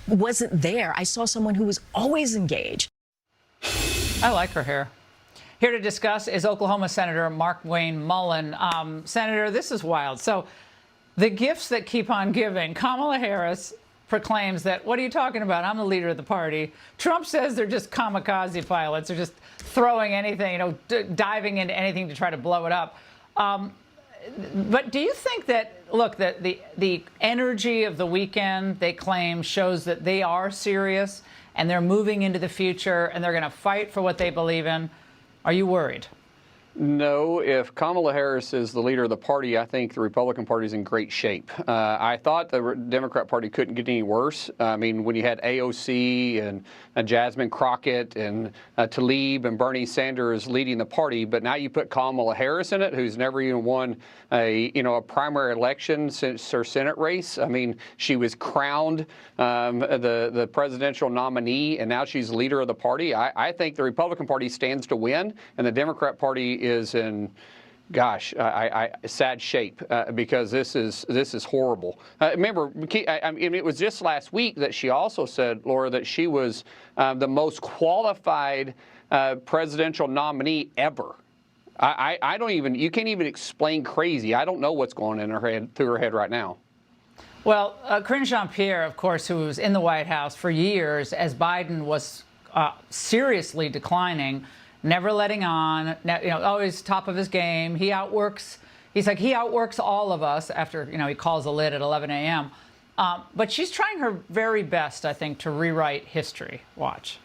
wasn't there. I saw someone who was always engaged. I like her hair. Here to discuss is Oklahoma Senator Mark Wayne Mullin. Senator, this is wild. So the gifts that keep on giving. Kamala Harris proclaims that, what are you talking about? I'm the leader of the party. Trump says they're just kamikaze pilots. They're just throwing anything, diving into anything to try to blow it up. But do you think that, look, that the energy of the weekend, they claim, shows that they are serious and they're moving into the future and they're going to fight for what they believe in? Are you worried? No, if Kamala Harris is the leader of the party, I think the Republican Party is in great shape. I thought the Democrat Party couldn't get any worse. I mean, when you had AOC and Jasmine Crockett and Tlaib and Bernie Sanders leading the party, but now you put Kamala Harris in it, who's never even won a primary election since her Senate race. I mean, she was crowned the presidential nominee, and now she's leader of the party. I think the Republican Party stands to win, and the Democrat Party is in, gosh, sad shape because this is horrible. Remember, I mean, it was just last week that she also said, Laura, that she was the most qualified presidential nominee ever. I don't even, you can't even explain crazy. I don't know what's going in her head, through her head right now. Well, Karine Jean-Pierre, of course, who was in the White House for years as Biden was seriously declining, never letting on, always top of his game. He outworks all of us after, he calls a lid at 11 a.m. But she's trying her very best, I think, to rewrite history. Watch.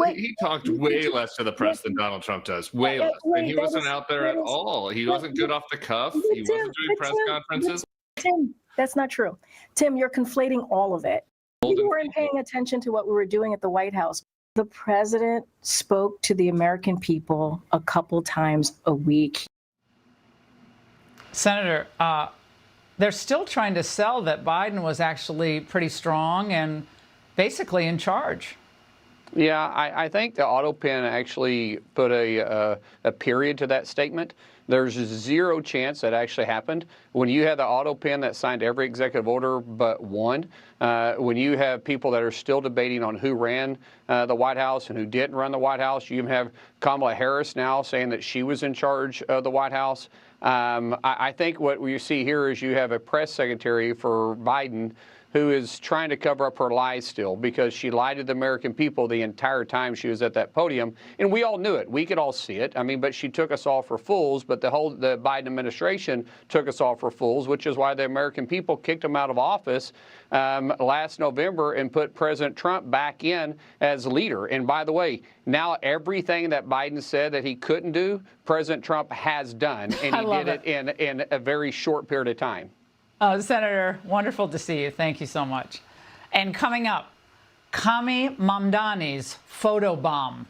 He talked way less to the press than Donald Trump does, way less. And he wasn't out there at all. He wasn't good off the cuff. He wasn't doing press conferences. Tim, that's not true. Tim, you're conflating all of it. You weren't paying attention to what we were doing at the White House. The president spoke to the American people a couple times a week. Senator, they're still trying to sell that Biden was actually pretty strong and basically in charge. Yeah, I think the auto pen actually put a period to that statement. There's zero chance that actually happened. When you have the auto pen that signed every executive order but one, when you have people that are still debating on who ran the White House and who didn't run the White House, you even have Kamala Harris now saying that she was in charge of the White House. I think what we see here is you have a press secretary for Biden who is trying to cover up her lies still because she lied to the American people the entire time she was at that podium. And we all knew it. We could all see it. I mean, but she took us all for fools. But the Biden administration took us all for fools, which is why the American people kicked him out of office last November and put President Trump back in as leader. And by the way, now everything that Biden said that he couldn't do, President Trump has done. And he did it in a very short period of time. Senator, wonderful to see you. Thank you so much. And coming up, Kami Mamdani's photobomb.